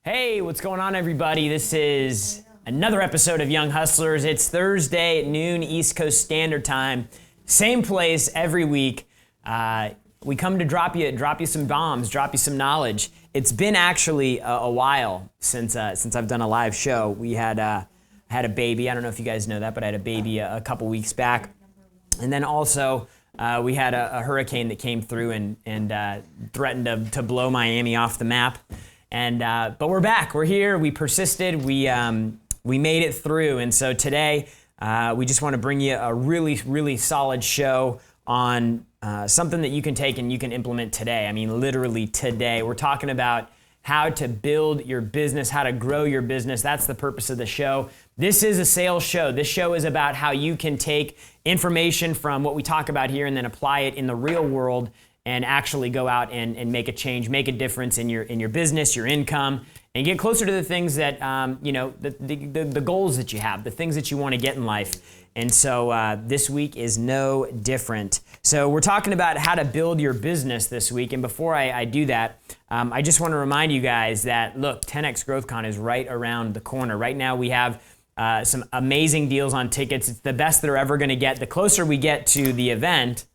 Hey, what's going on, everybody? This is another episode of Young Hustlers. It's Thursday at noon East Coast Standard Time. Same place every week. We come to drop you some bombs, drop you some knowledge. It's been actually a while since I've done a live show. We had a baby. I don't know if you guys know that, but I had a baby a couple weeks back, and then also we had a hurricane that came through and threatened to blow Miami off the map. But we're back. We're here. We persisted. We made it through. And so today, we just want to bring you a really, really solid show on something that you can take and you can implement today. I mean, literally today. We're talking about how to build your business, how to grow your business. That's the purpose of the show. This is a sales show. This show is about how you can take information from what we talk about here and then apply it in the real world and actually go out and make a change, make a difference in your business, your income, and get closer to the things that, the goals that you have, the things that you want to get in life. And so this week is no different. So we're talking about how to build your business this week. And before I do that, I just want to remind you guys that, look, 10X GrowthCon is right around the corner. Right now we have some amazing deals on tickets. It's the best they're ever going to get. The closer we get to the event,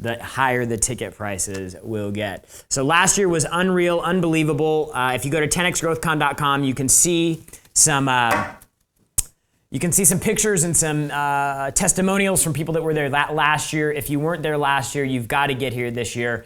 the higher the ticket prices will get. So last year was unreal, unbelievable. If you go to 10xgrowthcon.com, you can see some pictures and some testimonials from people that were there last year. If you weren't there last year, you've got to get here this year.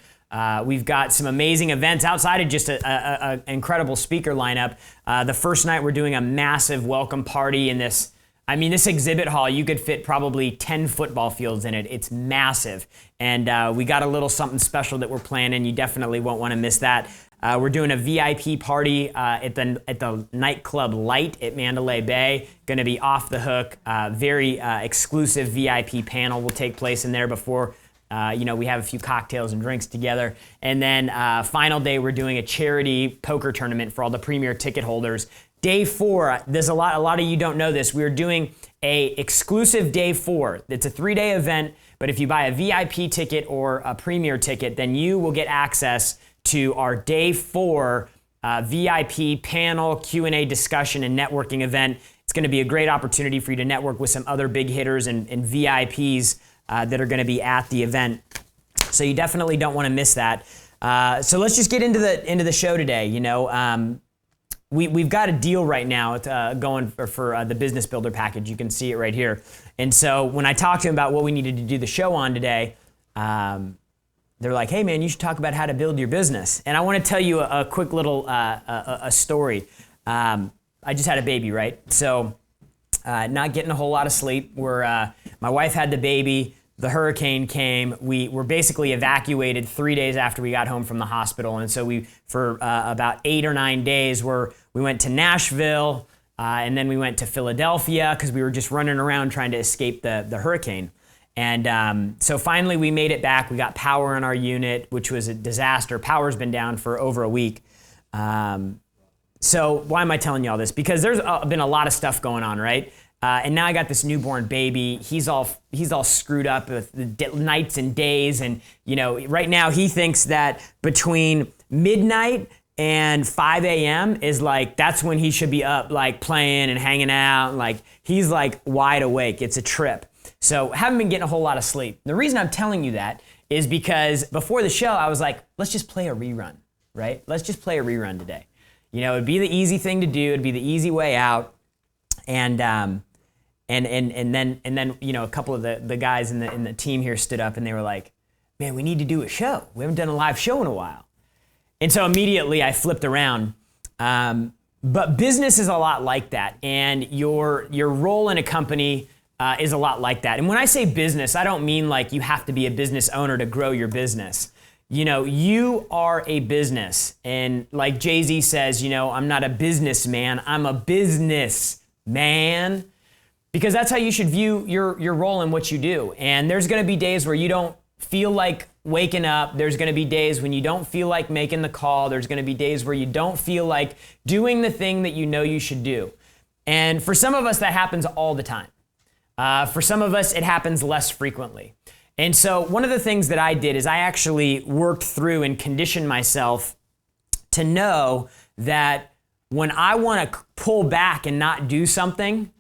We've got some amazing events outside of just an incredible speaker lineup. The first night we're doing a massive welcome party in this exhibit hall. You could fit probably 10 football fields in it. It's massive. And we got a little something special that we're planning. You definitely won't want to miss that. We're doing a VIP party at the nightclub Light at Mandalay Bay. Going to be off the hook. Very exclusive VIP panel will take place in there before we have a few cocktails and drinks together. And then final day, we're doing a charity poker tournament for all the premier ticket holders. Day 4, there's a lot of you don't know this. We're doing a exclusive day 4. It's a 3-day event, but if you buy a VIP ticket or a premier ticket, then you will get access to our day 4 VIP panel, Q&A discussion and networking event. It's going to be a great opportunity for you to network with some other big hitters and VIPs that are going to be at the event. So you definitely don't want to miss that. So let's just get into the show today. We've got a deal right now going for the Business Builder package. You can see it right here. And so when I talked to them about what we needed to do the show on today, they're like, hey man, you should talk about how to build your business. And I want to tell you a quick little a story. I just had a baby, right? So not getting a whole lot of sleep. My wife had the baby. The hurricane came. We were basically evacuated 3 days after we got home from the hospital. And so for about 8 or 9 days, we went to Nashville, and then we went to Philadelphia because we were just running around trying to escape the hurricane. And so finally we made it back. We got power in our unit, which was a disaster. Power's been down for over a week. So why am I telling you all this? Because there's been a lot of stuff going on, right? And now I got this newborn baby. He's all screwed up with the nights and days. And, right now he thinks that between midnight and 5 a.m. is that's when he should be up, playing and hanging out. He's wide awake. It's a trip. So haven't been getting a whole lot of sleep. The reason I'm telling you that is because before the show, I was like, let's just play a rerun, right? Let's just play a rerun today. It'd be the easy thing to do. It'd be the easy way out. And then a couple of the guys in the team here stood up and they were like, man, we need to do a show. We haven't done a live show in a while. And so immediately I flipped around. But business is a lot like that. And your role in a company is a lot like that. And when I say business, I don't mean you have to be a business owner to grow your business. You are a business. And like Jay-Z says, I'm not a businessman, I'm a businessman. Because that's how you should view your role in what you do. And there's going to be days where you don't feel like waking up. There's going to be days when you don't feel like making the call. There's going to be days where you don't feel like doing the thing that you know you should do. And for some of us, that happens all the time. For some of us, it happens less frequently. And so one of the things that I did is I actually worked through and conditioned myself to know that when I want to pull back and not do something,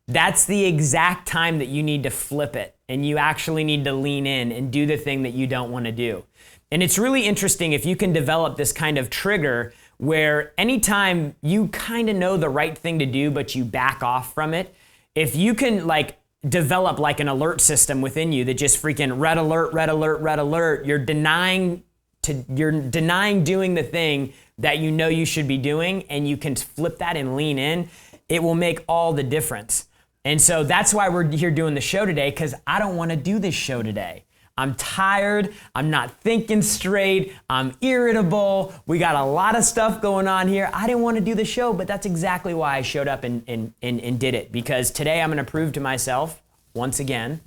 that's the exact time that you need to flip it, and you actually need to lean in and do the thing that you don't want to do. And it's really interesting if you can develop this kind of trigger where anytime you kind of know the right thing to do, but you back off from it, if you can like develop like an alert system within you that just freaking red alert, red alert, red alert, you're denying doing the thing that you know you should be doing, and you can flip that and lean in, it will make all the difference. And so that's why we're here doing the show today, because I don't want to do this show today. I'm tired, I'm not thinking straight, I'm irritable, we got a lot of stuff going on here. I didn't want to do the show, but that's exactly why I showed up and did it. Because today I'm going to prove to myself, once again,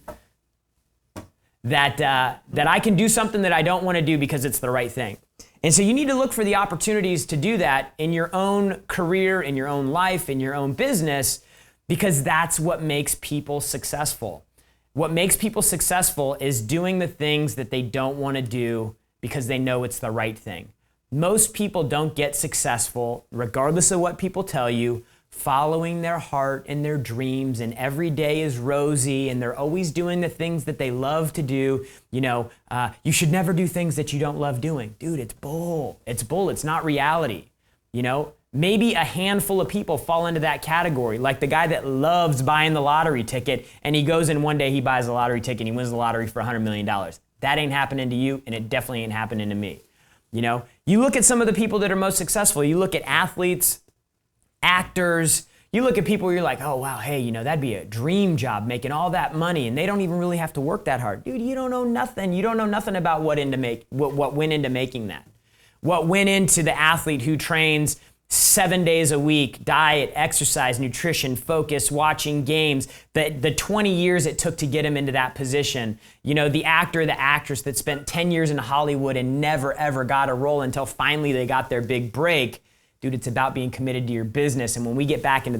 that I can do something that I don't want to do because it's the right thing. And so you need to look for the opportunities to do that in your own career, in your own life, in your own business, because that's what makes people successful. What makes people successful is doing the things that they don't want to do because they know it's the right thing. Most people don't get successful, regardless of what people tell you, following their heart and their dreams, and every day is rosy, and they're always doing the things that they love to do. You know, you should never do things that you don't love doing. Dude, it's bull. It's bull. It's not reality. You know, maybe a handful of people fall into that category, like the guy that loves buying the lottery ticket, and he goes in one day, he buys a lottery ticket, and he wins the lottery for $100 million. That ain't happening to you, and it definitely ain't happening to me. You know, you look at some of the people that are most successful. You look at athletes, actors, you look at people where you're like, oh wow, hey, you know, that'd be a dream job, making all that money, and they don't even really have to work that hard. Dude, you don't know nothing. You don't know nothing about what went into making that. What went into the athlete who trains 7 days a week, diet, exercise, nutrition, focus, watching games, the 20 years it took to get him into that position. You know, the actor, the actress that spent 10 years in Hollywood and never ever got a role until finally they got their big break. Dude, it's about being committed to your business. And when we get back into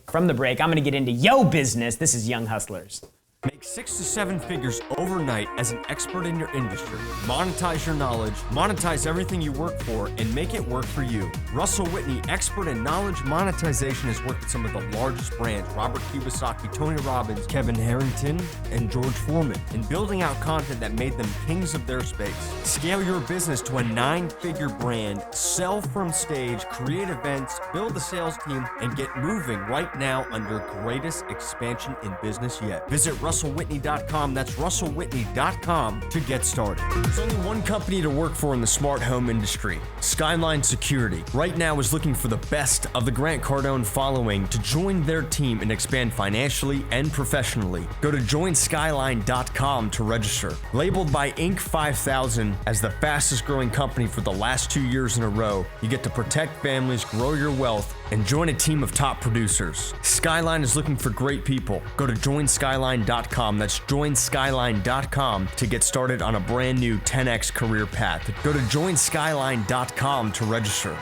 from the break, I'm gonna get into yo business. This is Young Hustlers. Make 6 to 7 figures overnight as an expert in your industry. Monetize your knowledge, monetize everything you work for, and make it work for you. Russell Whitney, expert in knowledge monetization, has worked with some of the largest brands, Robert Kiyosaki, Tony Robbins, Kevin Harrington, and George Foreman, in building out content that made them kings of their space. Scale your business to a 9-figure brand, sell from stage, create events, build a sales team, and get moving right now under greatest expansion in business yet. Visit RussellWhitney.com. That's RussellWhitney.com to get started. There's only one company to work for in the smart home industry, Skyline Security. Right now is looking for the best of the Grant Cardone following to join their team and expand financially and professionally. Go to joinskyline.com to register. Labeled by Inc. 5000 as the fastest growing company for the last 2 years in a row, you get to protect families, grow your wealth, and join a team of top producers. Skyline is looking for great people. Go to joinskyline.com. That's joinskyline.com to get started on a brand new 10x career path. Go to joinskyline.com to register.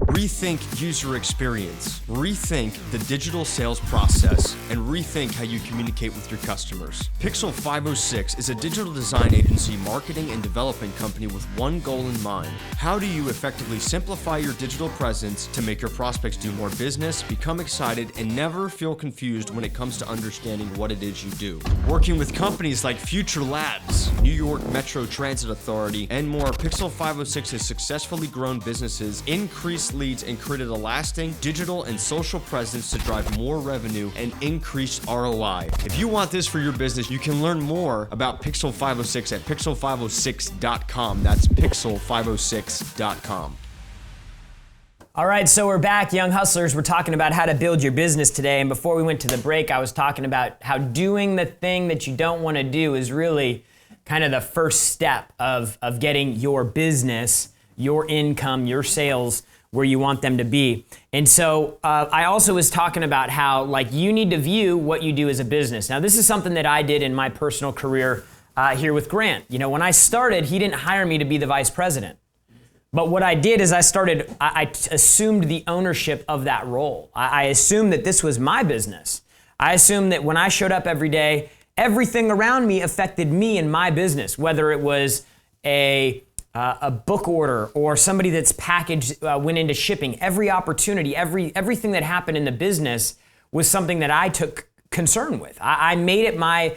Rethink user experience, rethink the digital sales process, and rethink how you communicate with your customers. Pixel 506 is a digital design agency, marketing, and development company with one goal in mind. How do you effectively simplify your digital presence to make your prospects do more business, become excited, and never feel confused when it comes to understanding what it is you do? Working with companies like Future Labs, New York Metro Transit Authority, and more, Pixel 506 has successfully grown businesses, increased leads, and created a lasting digital and social presence to drive more revenue and increase ROI. If you want this for your business, you can learn more about Pixel 506 at pixel506.com. That's pixel506.com. All right, so we're back, Young Hustlers. We're talking about how to build your business today. And before we went to the break, I was talking about how doing the thing that you don't want to do is really kind of the first step of getting your business, your income, your sales where you want them to be. And so I also was talking about how like you need to view what you do as a business. Now, this is something that I did in my personal career here with Grant. You know, when I started, he didn't hire me to be the vice president. But what I did is I assumed the ownership of that role. I assumed that this was my business. I assumed that when I showed up every day everything around me affected me and my business, whether it was a book order or somebody that's packaged went into shipping. Every opportunity, everything that happened in the business was something that I took concern with. I made it my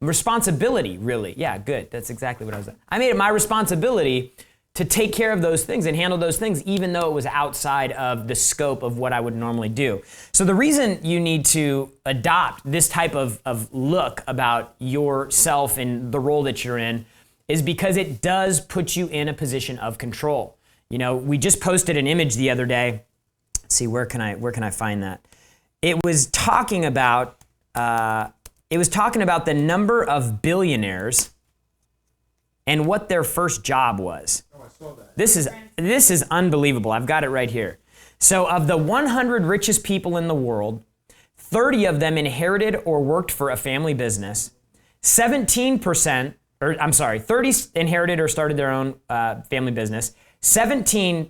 responsibility, really. Yeah, good. That's exactly what I was saying. I made it my responsibility to take care of those things and handle those things, even though it was outside of the scope of what I would normally do. So the reason you need to adopt this type of look about yourself and the role that you're in is because it does put you in a position of control. You know, we just posted an image the other day. Let's see, where can I find that? It was talking about the number of billionaires and what their first job was. Oh, I saw that. This is unbelievable. I've got it right here. So of the 100 richest people in the world, 30 of them inherited or worked for a family business. 30 inherited or started their own family business. 30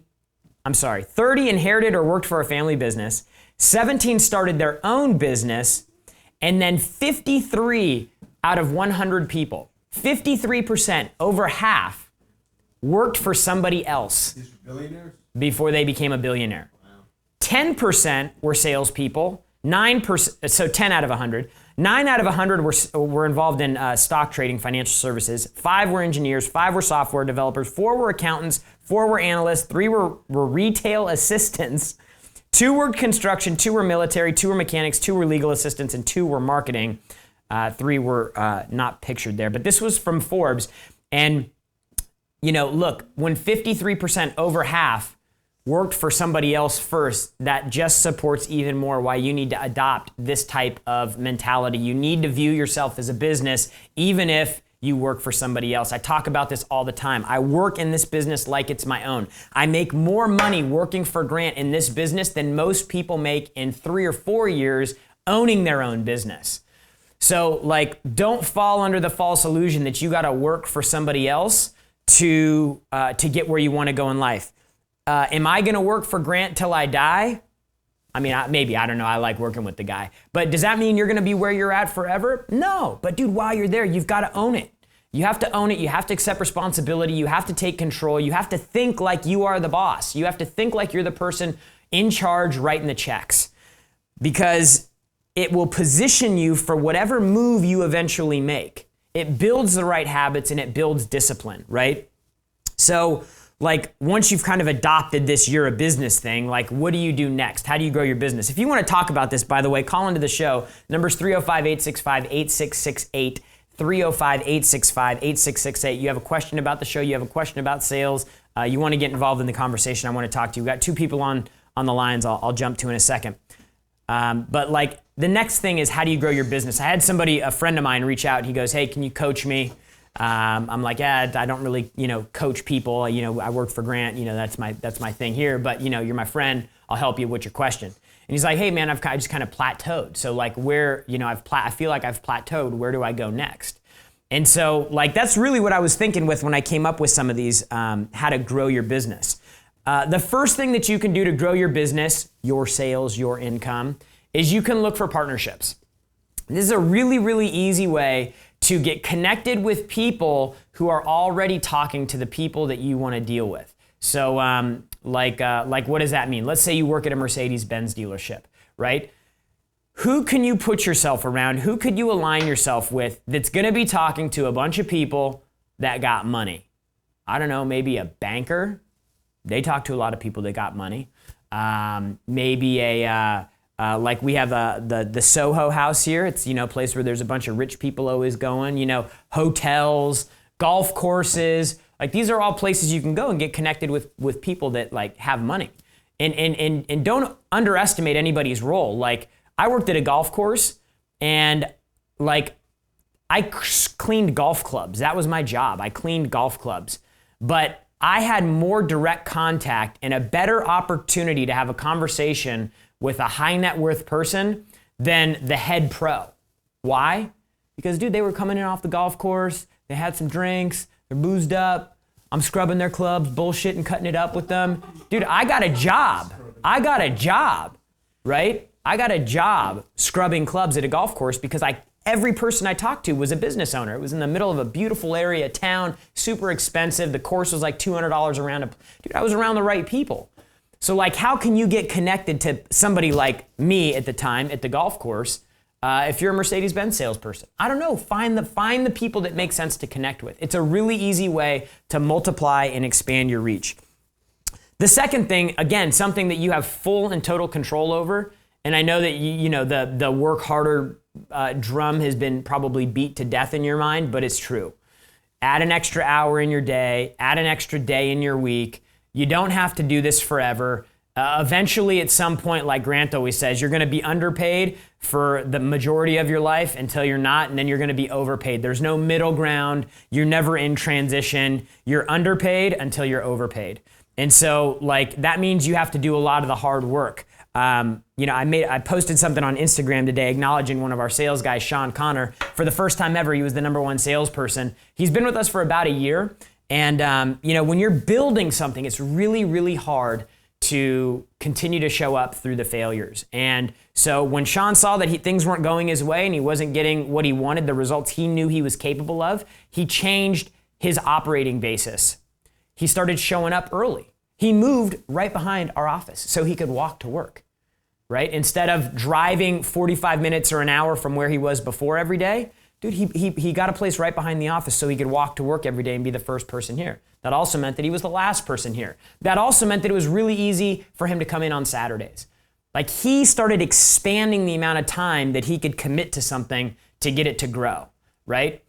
inherited or worked for a family business. 17 started their own business. And then 53 out of 100 people, 53%, over half, worked for somebody else. These are billionaires? Before they became a billionaire. Wow. 10% were salespeople, 9%, so 10 out of 100. 9 out of 100 were involved in stock trading, financial services. 5 were engineers, 5 were software developers, 4 were accountants, 4 were analysts, 3 were retail assistants, 2 were construction, 2 were military, 2 were mechanics, 2 were legal assistants, and 2 were marketing. 3 were not pictured there. But this was from Forbes. And, you know, look, when 53%, over half, worked for somebody else first, that just supports even more why you need to adopt this type of mentality. You need to view yourself as a business, even if you work for somebody else. I talk about this all the time. I work in this business like it's my own. I make more money working for Grant in this business than most people make in 3 or 4 years owning their own business. So, like, don't fall under the false illusion that you got to work for somebody else to get where you want to go in life. Am I going to work for Grant till I die? I mean, maybe, I don't know. I like working with the guy. But does that mean you're going to be where you're at forever? No. But dude, while you're there, you've got to own it. You have to own it. You have to accept responsibility. You have to take control. You have to think like you are the boss. You have to think like you're the person in charge writing the checks, because it will position you for whatever move you eventually make. It builds the right habits and it builds discipline, right? So, like, once you've kind of adopted this you're a business thing, like, what do you do next? How do you grow your business? If you want to talk about this, by the way, call into the show. Number's 305-865-8668. 305-865-8668. You have a question about the show, you have a question about sales, you want to get involved in the conversation, I want to talk to you. We've got 2 people on the lines I'll jump to in a second. But like, the next thing is, how do you grow your business? I had a friend of mine reach out. He goes, hey, can you coach me? I'm like, yeah, I don't really, coach people. I work for Grant. That's my thing here. But you're my friend. I'll help you with your question. And he's like, hey man, I just kind of plateaued. So like, where, I feel like I've plateaued. Where do I go next? And so like, that's really what I was thinking with when I came up with some of these, how to grow your business. The first thing that you can do to grow your business, your sales, your income, is you can look for partnerships. This is a really, really easy way to get connected with people who are already talking to the people that you want to deal with. So like what does that mean? Let's say you work at a Mercedes-Benz dealership, right? Who can you put yourself around? Who could you align yourself with that's going to be talking to a bunch of people that got money? I don't know, maybe a banker. They talk to a lot of people that got money. Maybe like we have the Soho House here. It's a place where there's a bunch of rich people always going. Hotels, golf courses. Like, these are all places you can go and get connected with people that like have money. And don't underestimate anybody's role. Like, I worked at a golf course, and like, I cleaned golf clubs. That was my job. I cleaned golf clubs. But I had more direct contact and a better opportunity to have a conversation with a high net worth person than the head pro. Why? Because, dude, they were coming in off the golf course. They had some drinks. They're boozed up. I'm scrubbing their clubs, bullshitting, cutting it up with them. Dude, I got a job, right? I got a job scrubbing clubs at a golf course because every person I talked to was a business owner. It was in the middle of a beautiful area, town, super expensive. The course was like $200 a round. Dude, I was around the right people. So like, how can you get connected to somebody like me at the time at the golf course if you're a Mercedes-Benz salesperson? I don't know. Find the people that make sense to connect with. It's a really easy way to multiply and expand your reach. The second thing, again, something that you have full and total control over, and I know that you know the work harder drum has been probably beat to death in your mind, but it's true. Add an extra hour in your day, add an extra day in your week. You don't have to do this forever. Eventually, at some point, like Grant always says, you're going to be underpaid for the majority of your life until you're not, and then you're going to be overpaid. There's no middle ground. You're never in transition. You're underpaid until you're overpaid. And so, like, that means you have to do a lot of the hard work. You know, I posted something on Instagram today acknowledging one of our sales guys, Sean Connor. For the first time ever, he was the #1 salesperson. He's been with us for about a year. And, you know, when you're building something, it's really, really hard to continue to show up through the failures. And so when Sean saw that things weren't going his way and he wasn't getting what he wanted, the results he knew he was capable of, he changed his operating basis. He started showing up early. He moved right behind our office so he could walk to work, right? Instead of driving 45 minutes or an hour from where he was before every day, dude, he got a place right behind the office so he could walk to work every day and be the first person here. That also meant that he was the last person here. That also meant that it was really easy for him to come in on Saturdays. Like, he started expanding the amount of time that he could commit to something to get it to grow, right?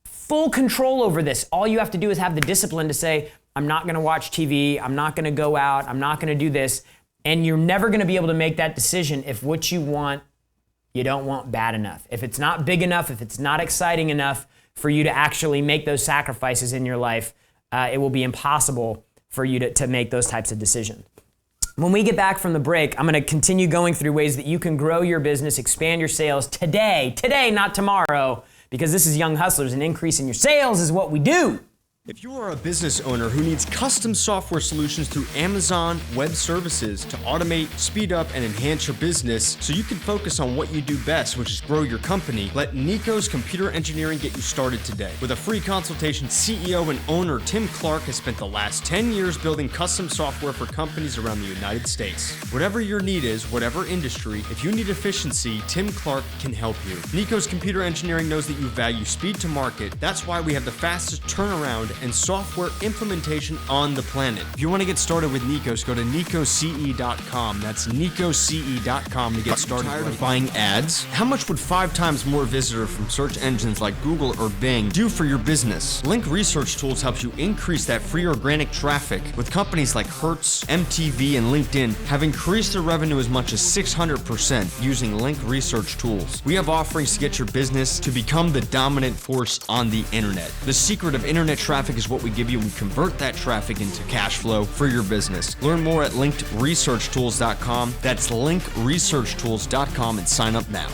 Full control over this. All you have to do is have the discipline to say, I'm not going to watch TV. I'm not going to go out. I'm not going to do this. And you're never going to be able to make that decision if what you want, you don't want bad enough. If it's not big enough, if it's not exciting enough for you to actually make those sacrifices in your life, it will be impossible for you to make those types of decisions. When we get back from the break, I'm going to continue going through ways that you can grow your business, expand your sales today, not tomorrow, because this is Young Hustlers, and increasing your sales is what we do. If you are a business owner who needs custom software solutions through Amazon Web Services to automate, speed up, and enhance your business so you can focus on what you do best, which is grow your company, let Nico's Computer Engineering get you started today. With a free consultation, CEO and owner Tim Clark has spent the last 10 years building custom software for companies around the United States. Whatever your need is, whatever industry, if you need efficiency, Tim Clark can help you. Nico's Computer Engineering knows that you value speed to market. That's why we have the fastest turnaround and software implementation on the planet. If you want to get started with Nikos, go to nicoce.com. That's nicoce.com to get started. Tired of buying ads? How much would 5 times more visitors from search engines like Google or Bing do for your business? Link Research Tools helps you increase that free organic traffic, with companies like Hertz, MTV, and LinkedIn have increased their revenue as much as 600% using Link Research Tools. We have offerings to get your business to become the dominant force on the internet. The secret of internet traffic is what we give you. We convert that traffic into cash flow for your business. Learn more at linkedresearchtools.com. That's linkresearchtools.com and sign up now.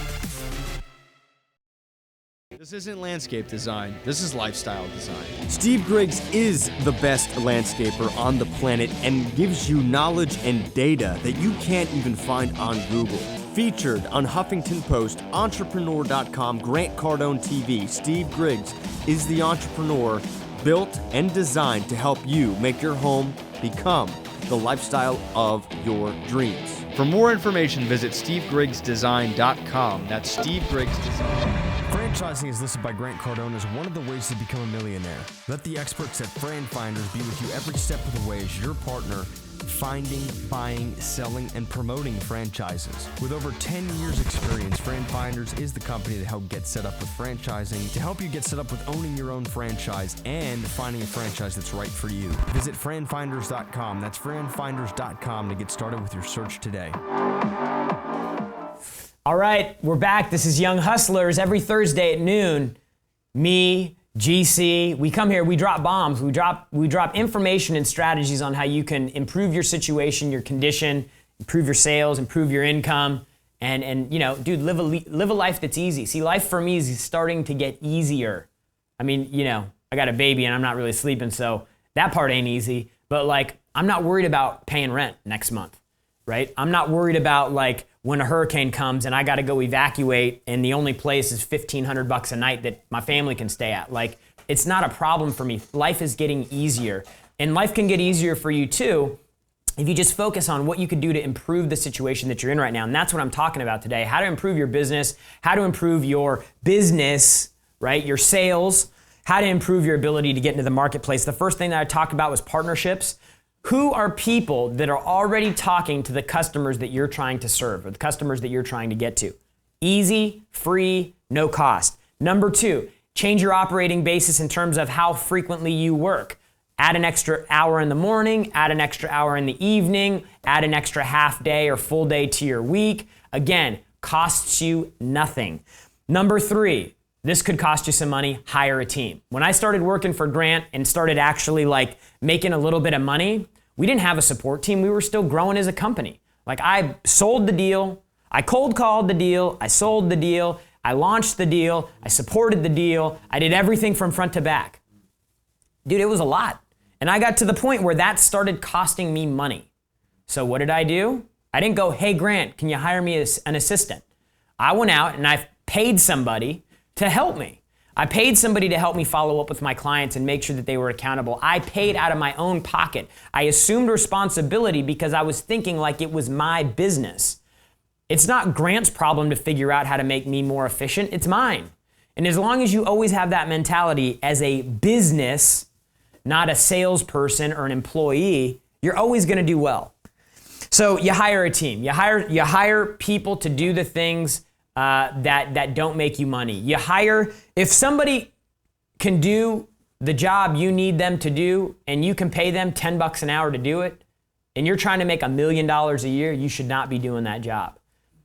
This isn't landscape design. This is lifestyle design. Steve Griggs is the best landscaper on the planet and gives you knowledge and data that you can't even find on Google. Featured on Huffington Post, Entrepreneur.com, Grant Cardone TV, Steve Griggs is the entrepreneur built and designed to help you make your home become the lifestyle of your dreams. For more information, visit stevegriggsdesign.com. That's Steve Griggs Design. Franchising is listed by Grant Cardone as one of the ways to become a millionaire. Let the experts at Fran Finders be with you every step of the way as your partner finding, buying, selling, and promoting franchises. With over 10 years experience, Fran Finders is the company to help get set up with franchising, to help you get set up with owning your own franchise and finding a franchise that's right for you. Visit franfinders.com. That's franfinders.com to get started with your search today. All right, we're back. This is Young Hustlers. Every Thursday at noon, me, GC, we come here, we drop bombs, we drop information and strategies on how you can improve your situation, your condition, improve your sales, improve your income, and you know, dude, live a life that's easy. See, life for me is starting to get easier. I mean, you know, I got a baby and I'm not really sleeping, so that part ain't easy, but like, I'm not worried about paying rent next month, right? I'm not worried about like when a hurricane comes and I got to go evacuate and the only place is $1,500 a night that my family can stay at. Like, it's not a problem for me. Life is getting easier, and life can get easier for you too if you just focus on what you could do to improve the situation that you're in right now. And that's what I'm talking about today. How to improve your business, how to improve your business, right? Your sales, how to improve your ability to get into the marketplace. The first thing that I talked about was partnerships. Who are people that are already talking to the customers that you're trying to serve, or the customers that you're trying to get to? Easy, free, no cost. Number 2, change your operating basis in terms of how frequently you work. Add an extra hour in the morning, add an extra hour in the evening, add an extra half day or full day to your week. Again, costs you nothing. Number 3, this could cost you some money, hire a team. When I started working for Grant and started actually like making a little bit of money, we didn't have a support team. We were still growing as a company. Like, I sold the deal, I cold called the deal, I sold the deal, I launched the deal, I supported the deal, I did everything from front to back. Dude, it was a lot. And I got to the point where that started costing me money. So what did I do? I didn't go, hey Grant, can you hire me as an assistant? I went out and I paid somebody to help me. I paid somebody to help me follow up with my clients and make sure that they were accountable. I paid out of my own pocket. I assumed responsibility because I was thinking like it was my business. It's not Grant's problem to figure out how to make me more efficient. It's mine. And as long as you always have that mentality as a business, not a salesperson or an employee, you're always going to do well. So you hire a team. You hire people to do the things that don't make you money. You hire, if somebody can do the job you need them to do and you can pay them $10 an hour to do it, and you're trying to make $1 million a year, you should not be doing that job.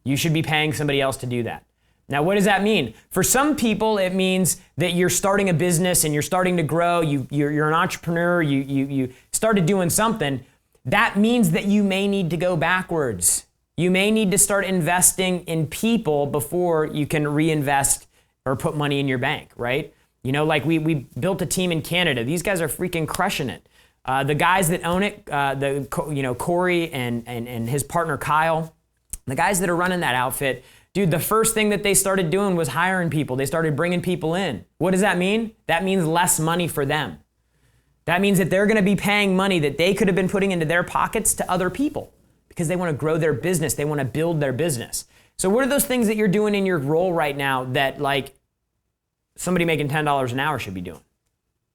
You should be paying somebody else to do that. Now, what does that mean? For some people, it means that you're starting a business and you're starting to grow. You're an entrepreneur. You started doing something. That means that you may need to go backwards. You may need to start investing in people before you can reinvest or put money in your bank, right? You know, like we built a team in Canada. These guys are freaking crushing it. The guys that own it, Corey and his partner Kyle, the guys that are running that outfit, dude, the first thing that they started doing was hiring people. They started bringing people in. What does that mean? That means less money for them. That means that they're going to be paying money that they could have been putting into their pockets to other people because they want to grow their business. They want to build their business. So what are those things that you're doing in your role right now that like somebody making $10 an hour should be doing?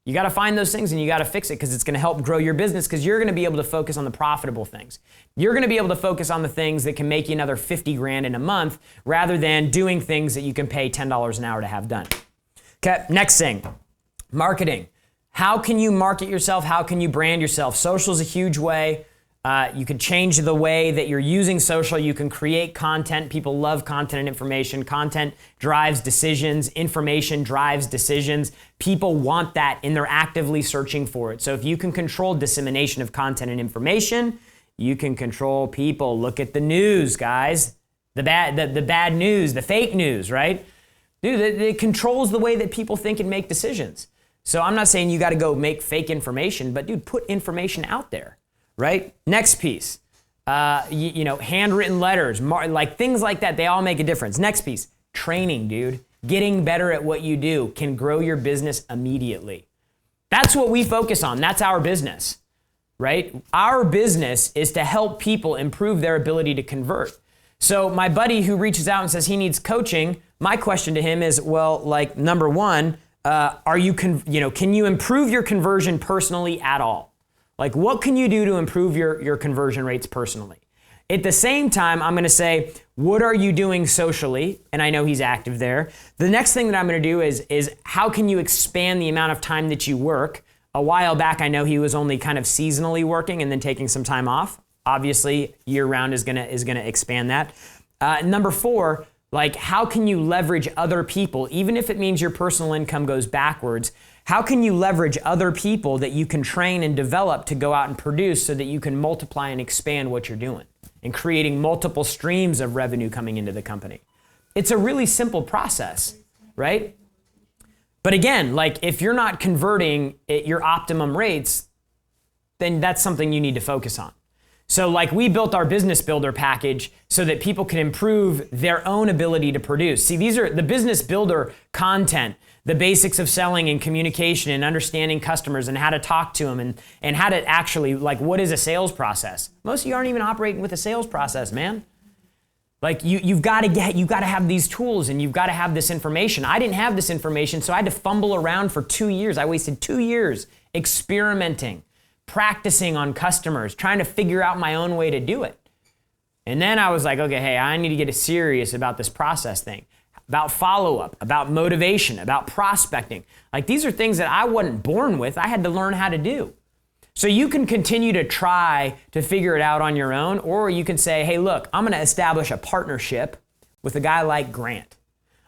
You got to find those things and you got to fix it because it's going to help grow your business because you're going to be able to focus on the profitable things. You're going to be able to focus on the things that can make you another 50 grand in a month rather than doing things that you can pay $10 an hour to have done. Okay, next thing, marketing. How can you market yourself? How can you brand yourself? Social is a huge way. You can change the way that you're using social. You can create content. People love content and information. Content drives decisions. Information drives decisions. People want that and they're actively searching for it. So if you can control dissemination of content and information, you can control people. Look at the news, guys. The bad news, the fake news, right? Dude, it controls the way that people think and make decisions. So I'm not saying you got to go make fake information, but dude, put information out there. Right? Next piece, handwritten letters, like things like that, they all make a difference. Next piece, training, dude. Getting better at what you do can grow your business immediately. That's what we focus on. That's our business, right? Our business is to help people improve their ability to convert. So my buddy who reaches out and says he needs coaching, my question to him is, well, like number one, can you improve your conversion personally at all? Like, what can you do to improve your conversion rates personally? At the same time, I'm going to say, what are you doing socially? And I know he's active there. The next thing that I'm going to do is how can you expand the amount of time that you work? A while back, I know he was only kind of seasonally working and then taking some time off. Obviously, year-round is gonna expand that. Number 4, like, how can you leverage other people, even if it means your personal income goes backwards? How can you leverage other people that you can train and develop to go out and produce so that you can multiply and expand what you're doing and creating multiple streams of revenue coming into the company? It's a really simple process, right? But again, like if you're not converting at your optimum rates, then that's something you need to focus on. So like we built our business builder package so that people can improve their own ability to produce. See, these are the business builder content, the basics of selling and communication and understanding customers and how to talk to them and how to actually, like, what is a sales process? Most of you aren't even operating with a sales process, man. Like you've got to have these tools and you've got to have this information. I didn't have this information, so I had to fumble around for 2 years. I wasted 2 years experimenting, practicing on customers, trying to figure out my own way to do it. And then I was like, okay, hey, I need to get serious about this process thing, about follow-up, about motivation, about prospecting. Like these are things that I wasn't born with. I had to learn how to do. So you can continue to try to figure it out on your own, or you can say, hey, look, I'm going to establish a partnership with a guy like Grant.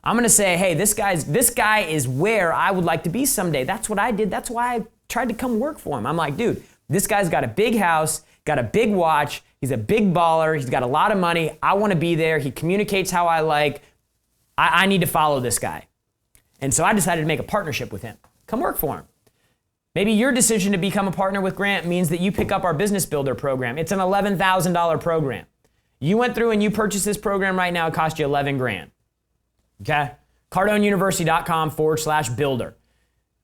I'm going to say, hey, this guy is where I would like to be someday. That's what I did. That's why I tried to come work for him. I'm like, dude, this guy's got a big house, got a big watch. He's a big baller. He's got a lot of money. I want to be there. He communicates how I like. I need to follow this guy. And so I decided to make a partnership with him. Come work for him. Maybe your decision to become a partner with Grant means that you pick up our Business Builder program. It's an $11,000 program. You went through and you purchased this program right now. It cost you 11 grand. Okay? CardoneUniversity.com/builder.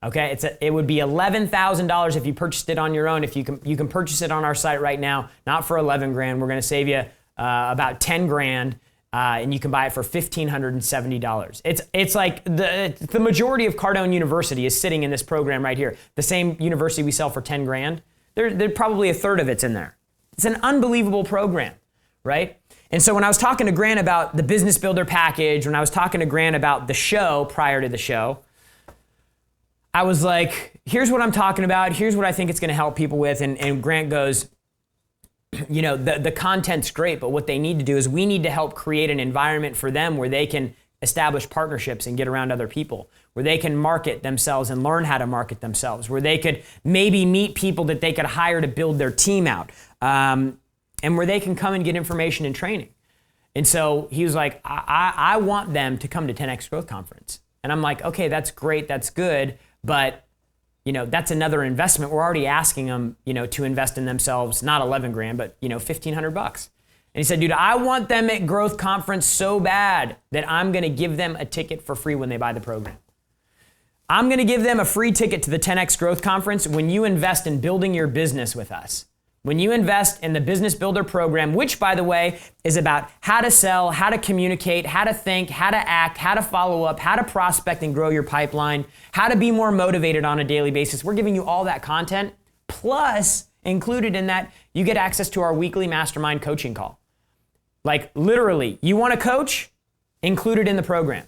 Okay? It would be $11,000 if you purchased it on your own. If you can purchase it on our site right now, not for 11 grand. We're going to save you about 10 grand. And you can buy it for $1,570. It's like the majority of Cardone University is sitting in this program right here. The same university we sell for 10 grand. They're probably a third of it's in there. It's an unbelievable program, right? And so when I was talking to Grant about the Business Builder package, when I was talking to Grant about the show prior to the show, I was like, here's what I'm talking about. Here's what I think it's going to help people with. And Grant goes, you know, the content's great, but what they need to do is we need to help create an environment for them where they can establish partnerships and get around other people, where they can market themselves and learn how to market themselves, where they could maybe meet people that they could hire to build their team out, and where they can come and get information and training. And so he was like, I want them to come to 10X Growth Conference. And I'm like, okay, that's great, that's good, but you know, that's another investment. We're already asking them, you know, to invest in themselves, not 11 grand, but, you know, $1,500. And he said, dude, I want them at Growth Conference so bad that I'm going to give them a ticket for free when they buy the program. I'm going to give them a free ticket to the 10X Growth Conference when you invest in building your business with us. When you invest in the Business Builder program, which, by the way, is about how to sell, how to communicate, how to think, how to act, how to follow up, how to prospect and grow your pipeline, how to be more motivated on a daily basis. We're giving you all that content. Plus, included in that, you get access to our weekly mastermind coaching call. Like literally, you want a coach? Included in the program.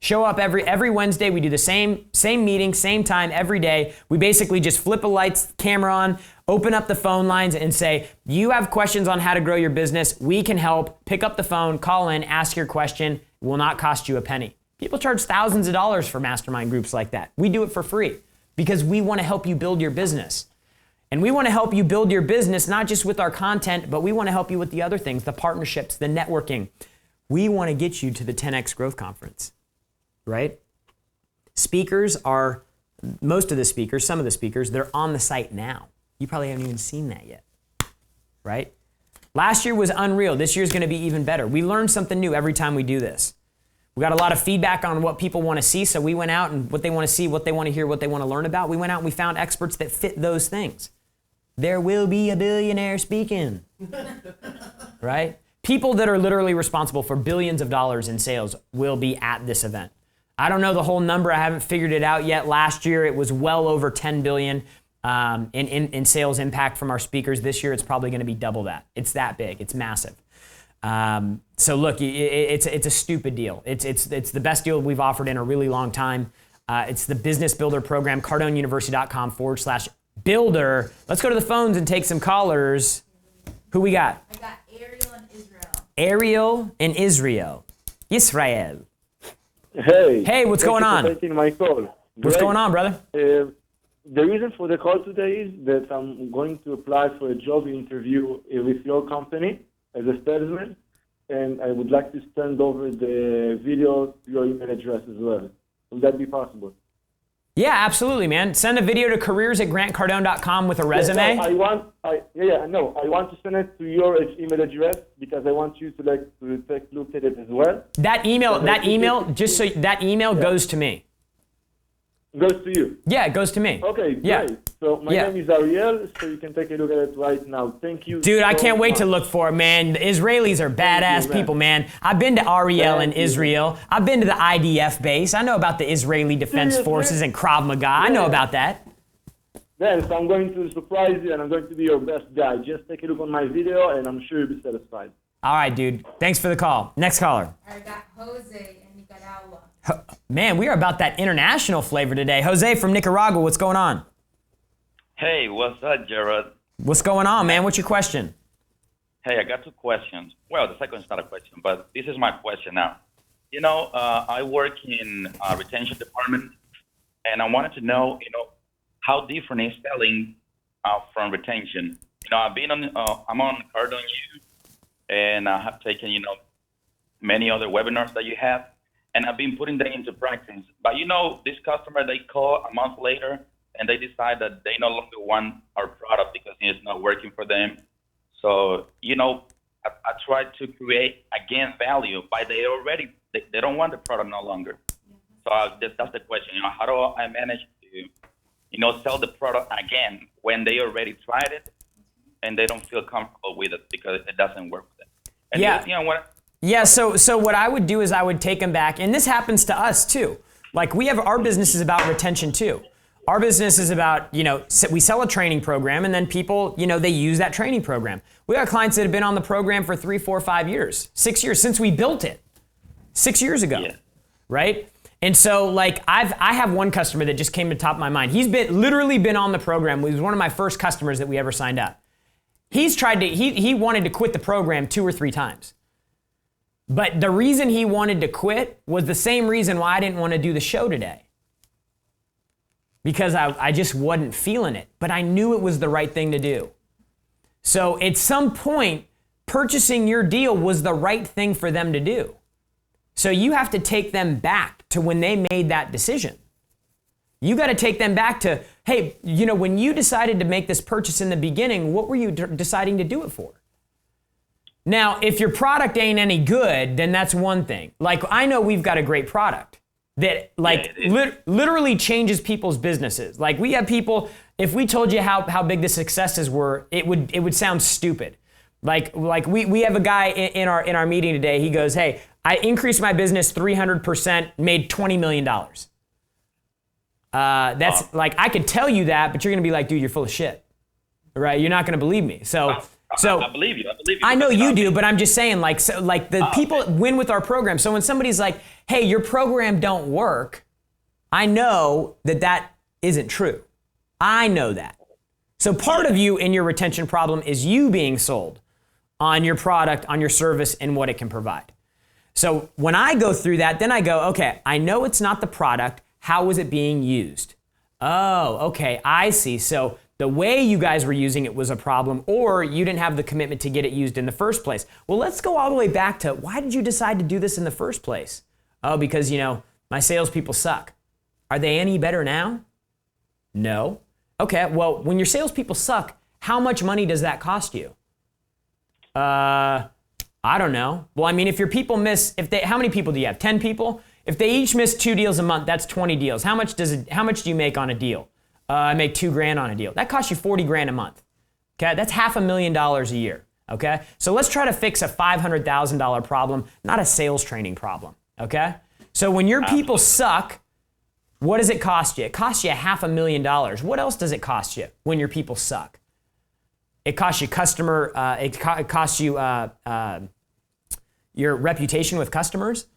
Show up every Wednesday. We do the same meeting, same time every day. We basically just flip a lights camera on, open up the phone lines and say, you have questions on how to grow your business. We can help. Pick up the phone, call in, ask your question. It will not cost you a penny. People charge thousands of dollars for mastermind groups like that. We do it for free because we want to help you build your business. And we want to help you build your business, not just with our content, but we want to help you with the other things, the partnerships, the networking. We want to get you to the 10X Growth Conference. Right? Speakers are, most of the speakers, some of the speakers, they're on the site now. You probably haven't even seen that yet, right? Last year was unreal. This year's going to be even better. We learn something new every time we do this. We got a lot of feedback on what people want to see, so we went out and what they want to see, what they want to hear, what they want to learn about. We went out and we found experts that fit those things. There will be a billionaire speaking, right? People that are literally responsible for billions of dollars in sales will be at this event. I don't know the whole number. I haven't figured it out yet. Last year, it was well over 10 billion in sales impact from our speakers. This year, it's probably going to be double that. It's that big. It's massive. So look, it's a stupid deal. It's the best deal we've offered in a really long time. It's the Business Builder program, CardoneUniversity.com/builder. Let's go to the phones and take some callers. Who we got? I got Ariel and Israel. Ariel and Israel. Israel. Hey, what's going on? Thank you for taking my call. What's going on, brother? The reason for the call today is that I'm going to apply for a job interview with your company as a salesman, and I would like to send over the video to your email address as well. Will that be possible? Yeah, absolutely, man. Send a video to careers@grantcardone.com with a resume. No, I want to send it to your email address because I want you to take a look at it as well. That email, that email goes to me. Goes to you. Yeah, it goes to me. Okay, great. Yeah. So my name is Ariel, so you can take a look at it right now. Thank you. Dude, I so can't wait much. to look for it, man. The Israelis are badass people, man. I've been to Ariel in Israel. I've been to the IDF base. I know about the Israeli Defense Seriously? Forces and Krav Maga. I know about that. Then, so I'm going to surprise you, and I'm going to be your best guy. Just take a look on my video, and I'm sure you'll be satisfied. All right, dude. Thanks for the call. Next caller. I got Jose in Nicaragua. Man, we are about that international flavor today. Jose from Nicaragua, what's going on? Hey, what's up, Jared? What's going on, man? What's your question? Hey, I got two questions. Well, the second is not a question, but this is my question now. You know, I work in retention department, and I wanted to know, how different is selling from retention. I've been I'm on Cardone U, and I have taken, many other webinars that you have, and I've been putting them into practice. But this customer, they call a month later, and they decide that they no longer want our product because it's not working for them. So, I try to create, again, value, but they don't want the product no longer. So that's the question. How do I manage to, sell the product again when they already tried it and they don't feel comfortable with it because it doesn't work for them? And Yeah, so what I would do is I would take them back, and this happens to us too. Like our business is about retention too. Our business is about, we sell a training program and then people, they use that training program. We got clients that have been on the program for 3, 4, 5 years, 6 years since we built it 6 years ago, right? And so I have one customer that just came to the top of my mind. He's literally been on the program. He was one of my first customers that we ever signed up. He wanted to quit the program 2 or 3 times. But the reason he wanted to quit was the same reason why I didn't want to do the show today. Because I just wasn't feeling it, but I knew it was the right thing to do. So at some point, purchasing your deal was the right thing for them to do. So you have to take them back to when they made that decision. You got to take them back to, hey, when you decided to make this purchase in the beginning, what were you deciding to do it for? Now, if your product ain't any good, then that's one thing. I know we've got a great product that literally changes people's businesses. We have people, if we told you how big the successes were, it would sound stupid. We have a guy in our meeting today. He goes, hey, I increased my business 300%, made $20 million. That's I could tell you that, but you're gonna be like, dude, you're full of shit, right? You're not gonna believe me. So I believe you. I know you do, but I'm just saying, people win with our program. So when somebody's like, hey, your program don't work, I know that isn't true. I know that. So part of you in your retention problem is you being sold on your product, on your service, and what it can provide. So when I go through that, then I go, okay, I know it's not the product. How was it being used? Oh, okay, I see. So the way you guys were using it was a problem, or you didn't have the commitment to get it used in the first place. Well, let's go all the way back to, why did you decide to do this in the first place? Oh, because, my salespeople suck. Are they any better now? No. Okay, well, when your salespeople suck, how much money does that cost you? I don't know. Well, I mean, if your people how many people do you have? 10 people? If they each miss 2 deals a month, that's 20 deals. How much do you make on a deal? I make $2,000 on a deal. That costs you $40,000 a month. Okay, that's $500,000 a year. Okay, so let's try to fix a $500,000 problem, not a sales training problem. Okay, so when your people suck, what does it cost you? It costs you $500,000. What else does it cost you when your people suck? It costs you it costs you your reputation with customers.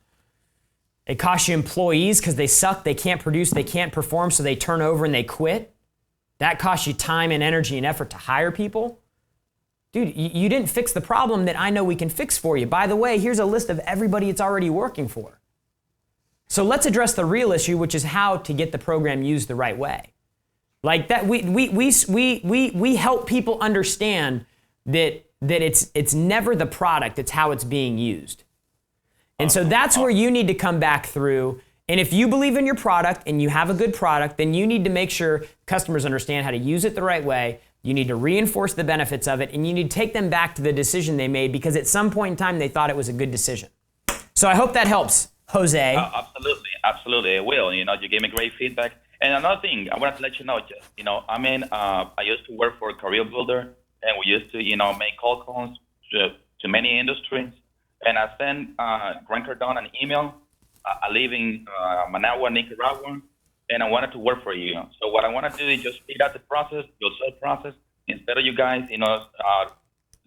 It costs you employees because they suck, they can't produce, they can't perform, so they turn over and they quit. That costs you time and energy and effort to hire people. Dude, you didn't fix the problem that I know we can fix for you. By the way, here's a list of everybody it's already working for. So let's address the real issue, which is how to get the program used the right way. Like that, we help people understand that it's never the product, it's how it's being used. And so that's where you need to come back through And if you believe in your product and you have a good product, then you need to make sure customers understand how to use it the right way. You need to reinforce the benefits of it, and you need to take them back to the decision they made because at some point in time they thought it was a good decision. So I hope that helps, Jose. Absolutely, it will. You gave me great feedback. And another thing, I wanted to let you know, just, I used to work for a career builder, and we used to, make cold calls to many industries. And I sent Grant Cardone an email. I live in Managua, Nicaragua, and I wanted to work for you. So what I want to do is just speed up the process, your sales process, instead of you guys,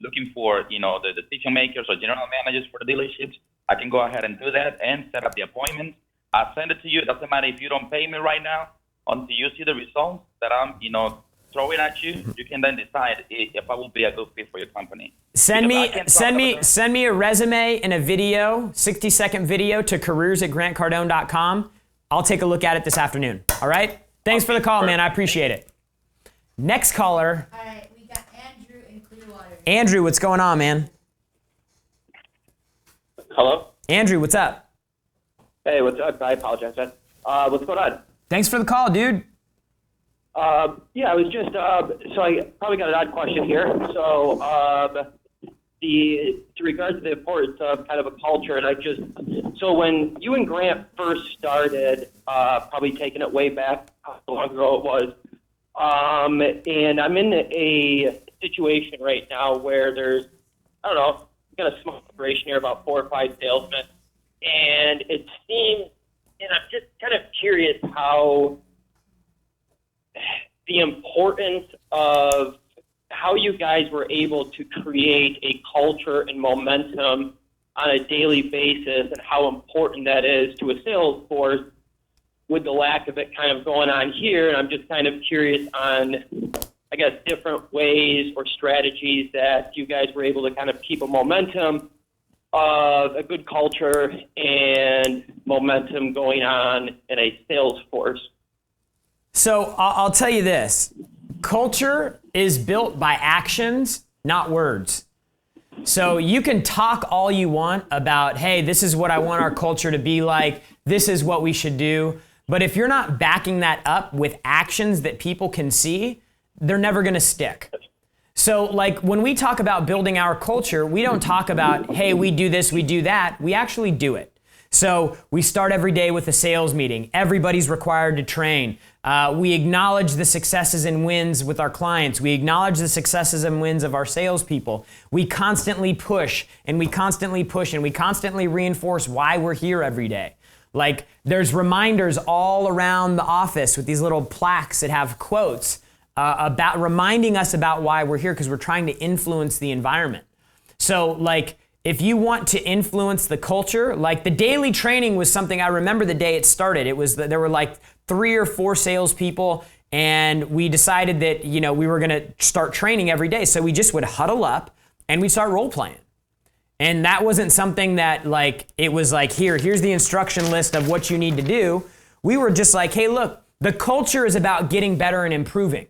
looking for, the decision makers or general managers for the dealerships. I can go ahead and do that and set up the appointment. I'll send it to you. It doesn't matter if you don't pay me right now until you see the results that I'm, throwing at you. You can then decide if I will be a good fit for your company. Send me a resume and a video, 60-second video to careers@grantcardone.com. I'll take a look at it this afternoon. All right? Thanks for the call, man. I appreciate it. Next caller. All right, we got Andrew in Clearwater. Andrew, what's going on, man? Hello? Andrew, what's up? Hey, what's up? I apologize, man. What's going on? Thanks for the call, dude. I was just, so I probably got an odd question here. So, to regards to the importance of kind of a culture, and so when you and Grant first started, probably taking it way back, how long ago it was, and I'm in a situation right now where there's, I don't know, got a small operation here, about 4 or 5 salesmen, and it seems, and I'm just kind of curious how the importance of how you guys were able to create a culture and momentum on a daily basis and how important that is to a sales force with the lack of it kind of going on here. And I'm just kind of curious on, I guess, different ways or strategies that you guys were able to kind of keep a momentum of a good culture and momentum going on in a sales force. So I'll tell you this. Culture is built by actions, not words. So you can talk all you want about, hey, this is what I want our culture to be like. This is what we should do. But if you're not backing that up with actions that people can see, they're never going to stick. So like when we talk about building our culture, we don't talk about, hey, we do this, we do that. We actually do it. So we start every day with a sales meeting. Everybody's required to train. We acknowledge the successes and wins with our clients. We acknowledge the successes and wins of our salespeople. We constantly push and we constantly push and we constantly reinforce why we're here every day. Like there's reminders all around the office with these little plaques that have quotes about reminding us about why we're here because we're trying to influence the environment. So like if you want to influence the culture, like the daily training was something I remember the day it started. It was there were like 3 or 4 salespeople, and we decided that we were going to start training every day. So we just would huddle up and we'd start role playing. And that wasn't something that like it was like here's the instruction list of what you need to do. We were just like, hey, look, the culture is about getting better and improving.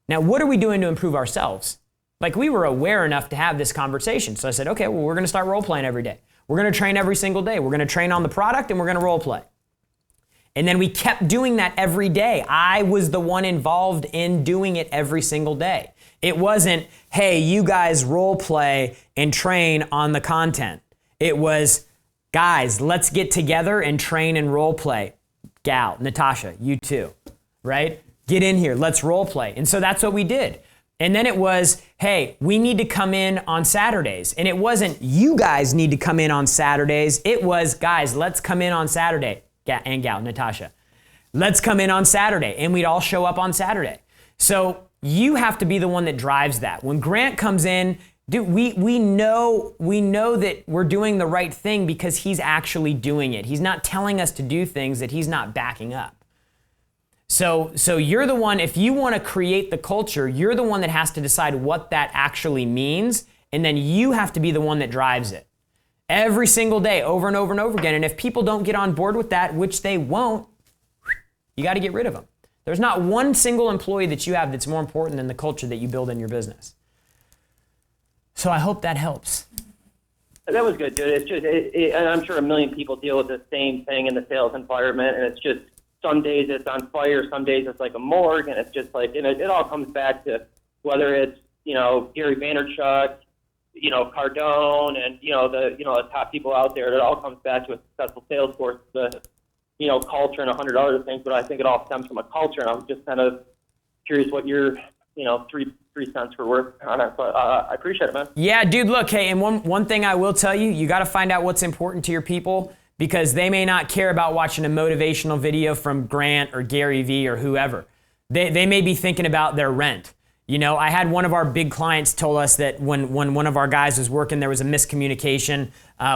Now, what are we doing to improve ourselves? Like we were aware enough to have this conversation. So I said, okay, well, we're going to start role playing every day. We're going to train every single day. We're going to train on the product and we're going to role play. And then we kept doing that every day. I was the one involved in doing it every single day. It wasn't, hey, you guys role play and train on the content. It was, guys, let's get together and train and role play. Gal, Natasha, you too, right? Get in here, let's role play. And so that's what we did. And then it was, hey, we need to come in on Saturdays. And it wasn't, you guys need to come in on Saturdays. It was, guys, let's come in on Saturday. And gal, Natasha. Let's come in on Saturday. And we'd all show up on Saturday. So you have to be the one that drives that. When Grant comes in, dude, we know that we're doing the right thing because he's actually doing it. He's not telling us to do things that he's not backing up. So you're the one, if you want to create the culture, you're the one that has to decide what that actually means, and then you have to be the one that drives it. Every single day, over and over and over again. And if people don't get on board with that, which they won't, you got to get rid of them. There's not one single employee that you have that's more important than the culture that you build in your business. So I hope that helps. That was good, dude. It's just, and I'm sure a million people deal with the same thing in the sales environment, and it's just some days it's on fire, some days it's like a morgue, and it's just like, it all comes back to whether it's, Gary Vaynerchuk, Cardone, and, the top people out there. It all comes back to a successful sales force, the, culture and 100 other things, but I think it all stems from a culture, and I'm just kind of curious what your, three cents were worth on it, but I appreciate it, man. Yeah, dude, look, hey, and one thing I will tell you, you got to find out what's important to your people, because they may not care about watching a motivational video from Grant or Gary Vee or whoever. They may be thinking about their rent. I had one of our big clients told us that when one of our guys was working, there was a miscommunication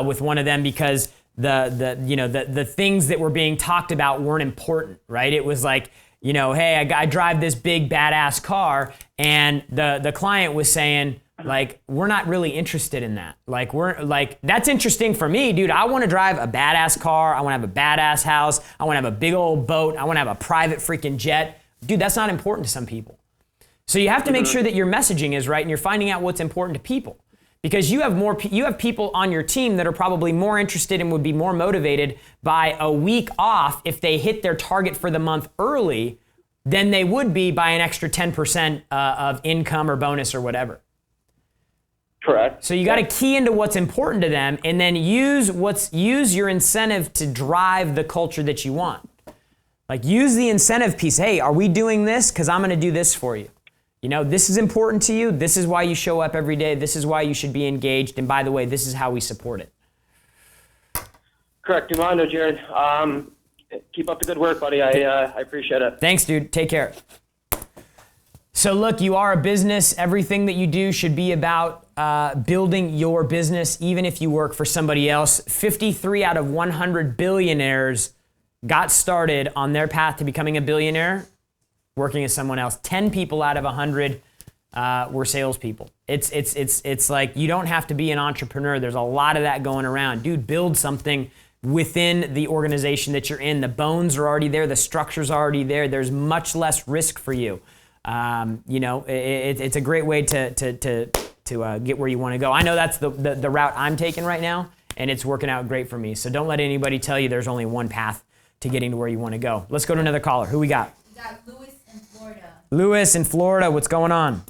with one of them because the things that were being talked about weren't important, right? It was like, hey, I drive this big badass car, and the client was saying, like, we're not really interested in that. Like, that's interesting for me, dude. I want to drive a badass car. I want to have a badass house. I want to have a big old boat. I want to have a private freaking jet. Dude, that's not important to some people. So you have to make sure that your messaging is right and you're finding out what's important to people. Because you have people on your team that are probably more interested and would be more motivated by a week off if they hit their target for the month early than they would be by an extra 10% of income or bonus or whatever. Correct. So you got to key into what's important to them and then use your incentive to drive the culture that you want. Like, use the incentive piece. Hey, are we doing this? Because I'm going to do this for you. This is important to you. This is why you show up every day. This is why you should be engaged. And by the way, this is how we support it. Correct. Dumando, Jared. Keep up the good work, buddy. I appreciate it. Thanks, dude. Take care. So look, you are a business. Everything that you do should be about building your business, even if you work for somebody else. 53 out of 100 billionaires got started on their path to becoming a billionaire working as someone else. 10 people out of 100 were salespeople. It's like, you don't have to be an entrepreneur. There's a lot of that going around. Dude, build something within the organization that you're in. The bones are already there. The structure's already there. There's much less risk for you. It's a great way to get where you want to go. I know that's the route I'm taking right now, and it's working out great for me. So don't let anybody tell you there's only one path to getting to where you want to go. Let's go to another caller. Who we got? We got Lewis in Florida. Lewis in Florida. What's going on?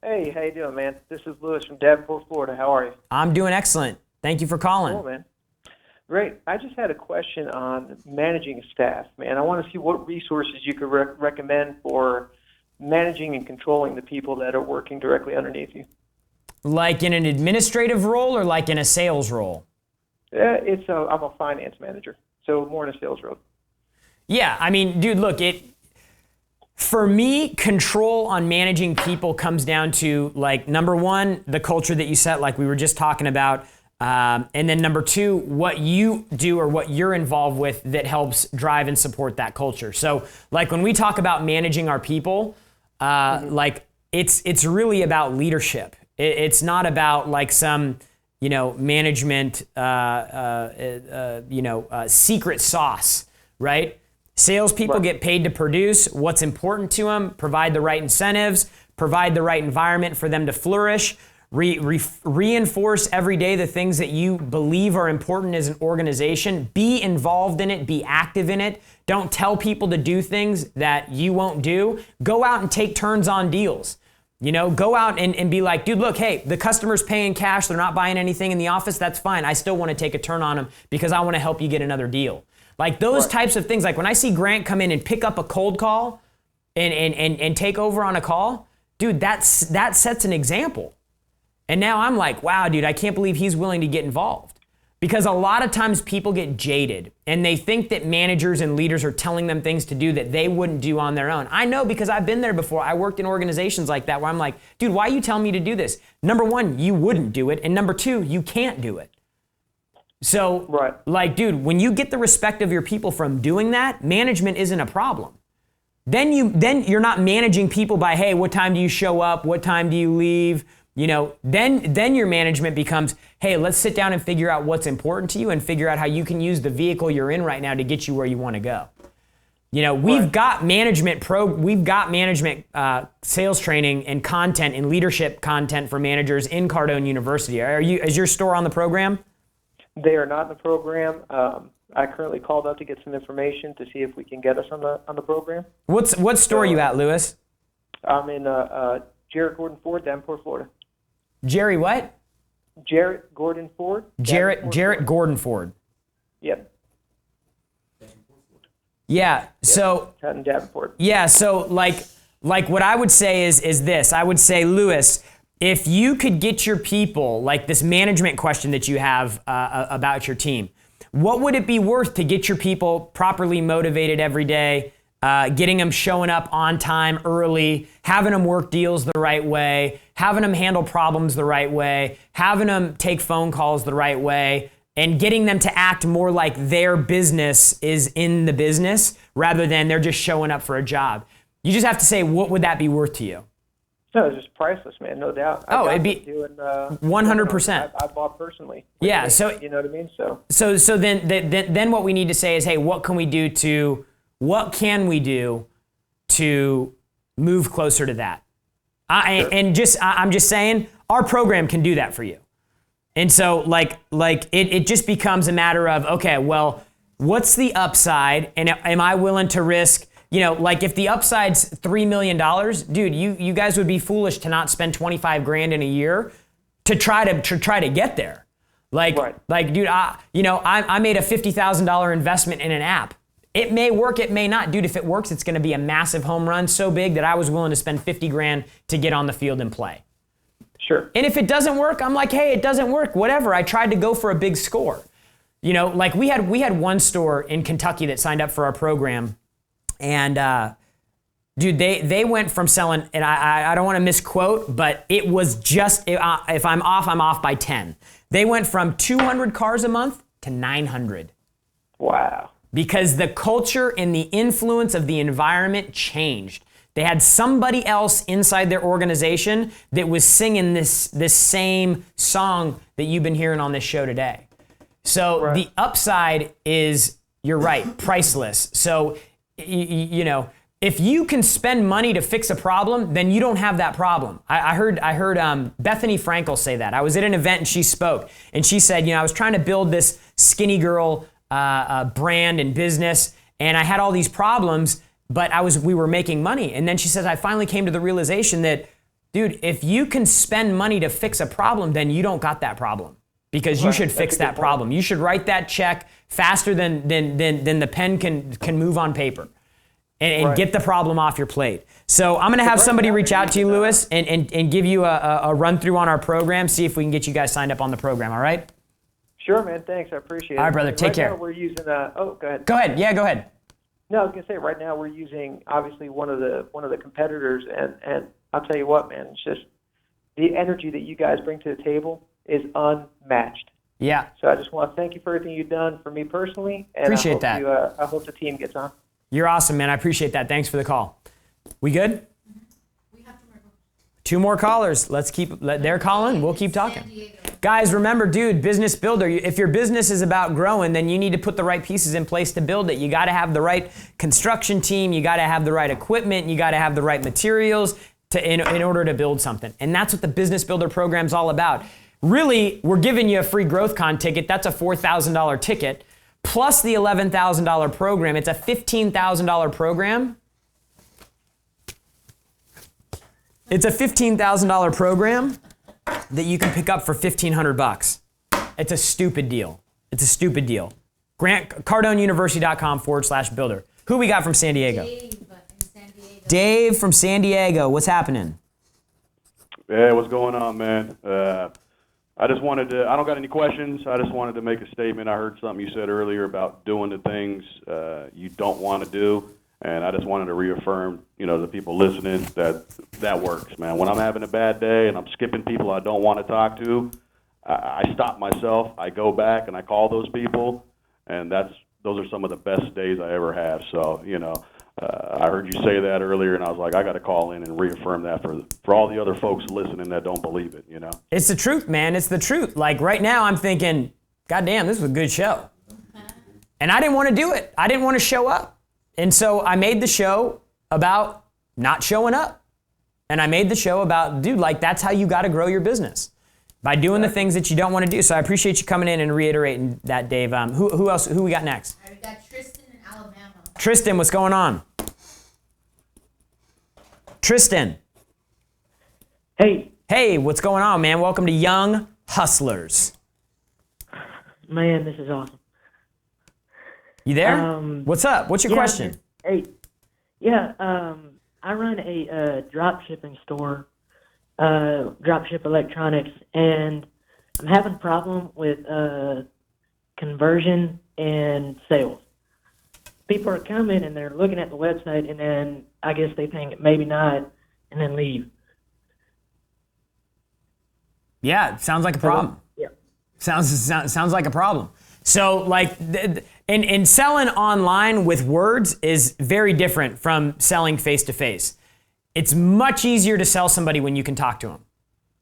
Hey, how you doing, man? This is Lewis from Davenport, Florida. How are you? I'm doing excellent. Thank you for calling. Cool, man. Great. I just had a question on managing staff, man. I want to see what resources you could recommend for managing and controlling the people that are working directly underneath you. Like in an administrative role or like in a sales role? I'm a finance manager, so more in a sales role. Yeah, I mean, dude, look, for me, control on managing people comes down to, like, number one, the culture that you set, like we were just talking about. And then number two, what you do or what you're involved with that helps drive and support that culture. So, like, when we talk about managing our people, like, it's really about leadership. It's not about like some, management, secret sauce, right? Salespeople get paid to produce what's important to them, provide the right incentives, provide the right environment for them to flourish, reinforce every day the things that you believe are important as an organization. Be involved in it, be active in it. Don't tell people to do things that you won't do. Go out and take turns on deals. Go out and be like, dude, look, hey, the customer's paying cash. They're not buying anything in the office. That's fine. I still want to take a turn on them because I want to help you get another deal. Like those types of things. Like when I see Grant come in and pick up a cold call and take over on a call, dude, that sets an example. And now I'm like, wow, dude, I can't believe he's willing to get involved. Because a lot of times people get jaded and they think that managers and leaders are telling them things to do that they wouldn't do on their own. I know because I've been there before. I worked in organizations like that where I'm like, dude, why are you telling me to do this? Number one, you wouldn't do it. And number two, you can't do it. So, like, dude, when you get the respect of your people from doing that, management isn't a problem. Then you're not managing people by, hey, what time do you show up? What time do you leave? Then your management becomes, hey, let's sit down and figure out what's important to you and figure out how you can use the vehicle you're in right now to get you where you want to go. We've got management sales training and content and leadership content for managers in Cardone University. Is your store on the program? They are not in the program. I currently called up to get some information to see if we can get us on the program. What store are you at, Lewis? I'm in Jarrett Gordon Ford, Davenport, Florida. Jerry what? Jarrett Gordon Ford. Jarrett Gordon Ford. Yep. Yeah. So. In Davenport. Yeah. So like what I would say is this. I would say, Lewis, if you could get your people, like this management question that you have about your team, what would it be worth to get your people properly motivated every day, getting them showing up on time early, having them work deals the right way, having them handle problems the right way, having them take phone calls the right way, and getting them to act more like their business is in the business rather than they're just showing up for a job? You just have to say, what would that be worth to you? No, it's just priceless, man. No doubt. It'd be doing 100%. I bought personally. Yeah. So you know what I mean. So then what we need to say is, hey, what can we do to move closer to that? I'm just saying, our program can do that for you. And so it just becomes a matter of, okay, well, what's the upside, and am I willing to risk? If the upside's $3 million, dude, you guys would be foolish to not spend $25,000 in a year to try to get there. Dude, I made a $50,000 investment in an app. It may work, it may not. Dude, if it works, it's going to be a massive home run so big that I was willing to spend $50,000 to get on the field and play. Sure. And if it doesn't work, I'm like, hey, it doesn't work. Whatever. I tried to go for a big score. We had one store in Kentucky that signed up for our program. And dude, they went from selling, and I don't want to misquote, but it was just, if I'm off by 10. They went from 200 cars a month to 900. Wow. Because the culture and the influence of the environment changed. They had somebody else inside their organization that was singing this same song that you've been hearing on this show today. So The upside is, you're right, priceless. So if you can spend money to fix a problem, then you don't have that problem. I heard Bethany Frankel say that. I was at an event and she spoke, and she said, I was trying to build this skinny girl brand and business, and I had all these problems, but we were making money. And then she says, I finally came to the realization that, dude, if you can spend money to fix a problem, then you don't got that problem. Because you should fix that problem. You should write that check faster than the pen can move on paper, and get the problem off your plate. So I'm going to have somebody reach out to you, Lewis, and give you a run through on our program, see if we can get you guys signed up on the program, all right? Sure, man. Thanks. I appreciate it. All right, brother. Take care. Now we're using, go ahead. Go ahead. Yeah, go ahead. No, I was going to say, right now we're using, obviously, one of the competitors, and I'll tell you what, man, it's just the energy that you guys bring to the table is unmatched. Yeah. So I just want to thank you for everything you've done for me personally. And appreciate that. I hope the team gets on. You're awesome, man. I appreciate that. Thanks for the call. We good? We have two more callers. They're calling. We'll keep talking. Guys, remember, dude, business builder. If your business is about growing, then you need to put the right pieces in place to build it. You got to have the right construction team. You got to have the right equipment. You got to have the right materials in order to build something. And that's what the Business Builder program's all about. Really, we're giving you a free GrowthCon ticket. That's a $4,000 ticket, plus the $11,000 program. It's a $15,000 program. It's a $15,000 program that you can pick up for $1,500. It's a stupid deal. It's a stupid deal. CardoneUniversity.com/builder. Who we got from San Diego? Dave in San Diego. Dave from San Diego. What's happening? Hey, what's going on, man? I don't got any questions. I just wanted to make a statement. I heard something you said earlier about doing the things you don't want to do. And I just wanted to reaffirm, the people listening that works, man. When I'm having a bad day and I'm skipping people I don't want to talk to, I stop myself. I go back and I call those people, and those are some of the best days I ever have. So, I heard you say that earlier, and I was like, I got to call in and reaffirm that for all the other folks listening that don't believe it. It's the truth, man. It's the truth. Like right now, I'm thinking, God damn, this was a good show, and I didn't want to do it. I didn't want to show up. And so I made the show about not showing up. And I made the show about, dude, like that's how you got to grow your business. By doing the things that you don't want to do. So I appreciate you coming in and reiterating that, Dave. Who else? Who we got next? We got Tristan in Alabama. Tristan, what's going on? Tristan. Hey, what's going on, man? Welcome to Young Hustlers. Man, this is awesome. You there? What's up? What's your question? I run a drop shipping store, dropship electronics, and I'm having a problem with conversion and sales. People are coming and they're looking at the website, and then I guess they think maybe not, and then leave. Yeah, it sounds like a problem. Yeah. Sounds like a problem. So like, and selling online with words is very different from selling face to face. It's much easier to sell somebody when you can talk to them,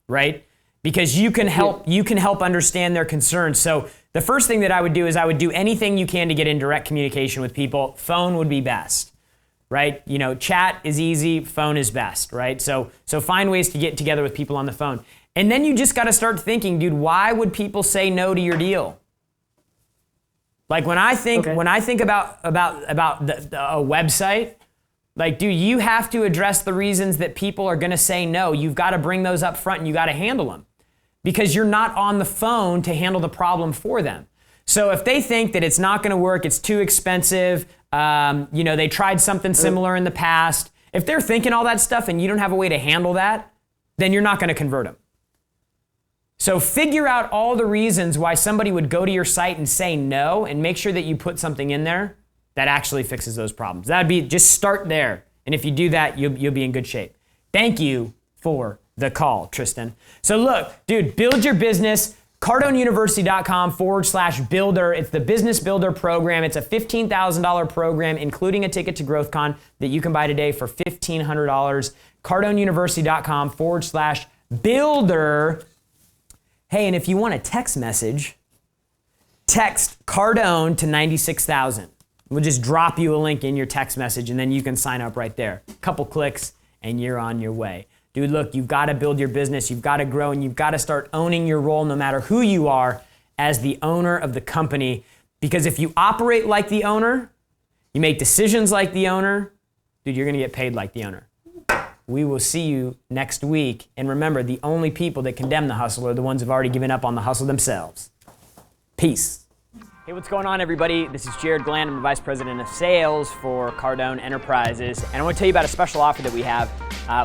right? Because you can help understand their concerns. So the first thing that I would do is I would do anything you can to get in direct communication with people. Phone would be best, right? You know, chat is easy, phone is best, right? So find ways to get together with people on the phone. And then you just got to start thinking, dude, why would people say no to your deal? Like when I think about a website, like, dude, you have to address the reasons that people are going to say no. You've got to bring those up front and you got to handle them because you're not on the phone to handle the problem for them. So if they think that it's not going to work, it's too expensive, they tried something similar in the past. If they're thinking all that stuff and you don't have a way to handle that, then you're not going to convert them. So figure out all the reasons why somebody would go to your site and say no, and make sure that you put something in there that actually fixes those problems. That'd be, just start there. And if you do that, you'll be in good shape. Thank you for the call, Tristan. So look, dude, build your business. CardoneUniversity.com/builder. It's the Business Builder program. It's a $15,000 program, including a ticket to GrowthCon that you can buy today for $1,500. CardoneUniversity.com/builder. Hey, and if you want a text message, text Cardone to 96,000. We'll just drop you a link in your text message and then you can sign up right there. Couple clicks and you're on your way. Dude, look, you've got to build your business, you've got to grow, and you've got to start owning your role no matter who you are as the owner of the company. Because if you operate like the owner, you make decisions like the owner, dude, you're going to get paid like the owner. We will see you next week. And remember, the only people that condemn the hustle are the ones who've already given up on the hustle themselves. Peace. Hey, what's going on, everybody? This is Jared Glenn. I'm the Vice President of Sales for Cardone Enterprises. And I want to tell you about a special offer that we have.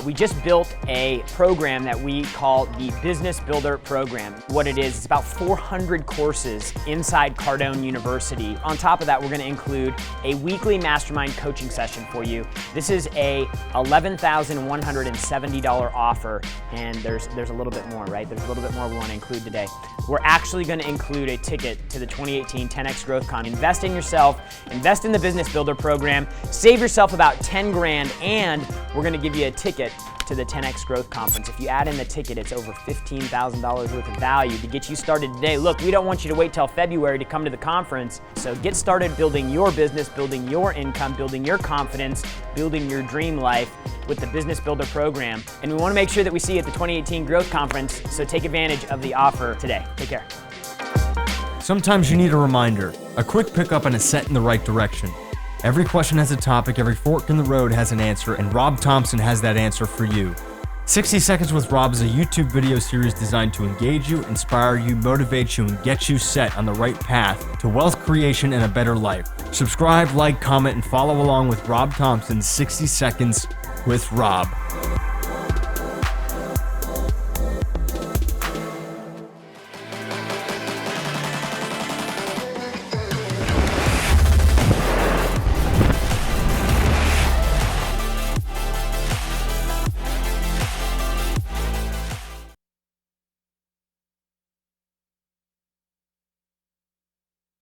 We just built a program that we call the Business Builder Program. What it is, it's about 400 courses inside Cardone University. On top of that, we're going to include a weekly mastermind coaching session for you. This is a $11,170 offer, and there's a little bit more, right? There's a little bit more we want to include today. We're actually going to include a ticket to the 2018 10X GrowthCon. Invest in yourself, invest in the Business Builder Program, save yourself about 10 grand, and we're going to give you a ticket to the 10X Growth Conference. If you add in the ticket, it's over $15,000 worth of value to get you started today. Look, we don't want you to wait till February to come to the conference, so get started building your business, building your income, building your confidence, building your dream life with the Business Builder Program. And we want to make sure that we see you at the 2018 Growth Conference, so take advantage of the offer today. Take care. Sometimes you need a reminder, a quick pickup and a set in the right direction. Every question has a topic, every fork in the road has an answer, and Rob Thompson has that answer for you. 60 Seconds with Rob is a YouTube video series designed to engage you, inspire you, motivate you, and get you set on the right path to wealth creation and a better life. Subscribe, like, comment, and follow along with Rob Thompson's 60 Seconds with Rob.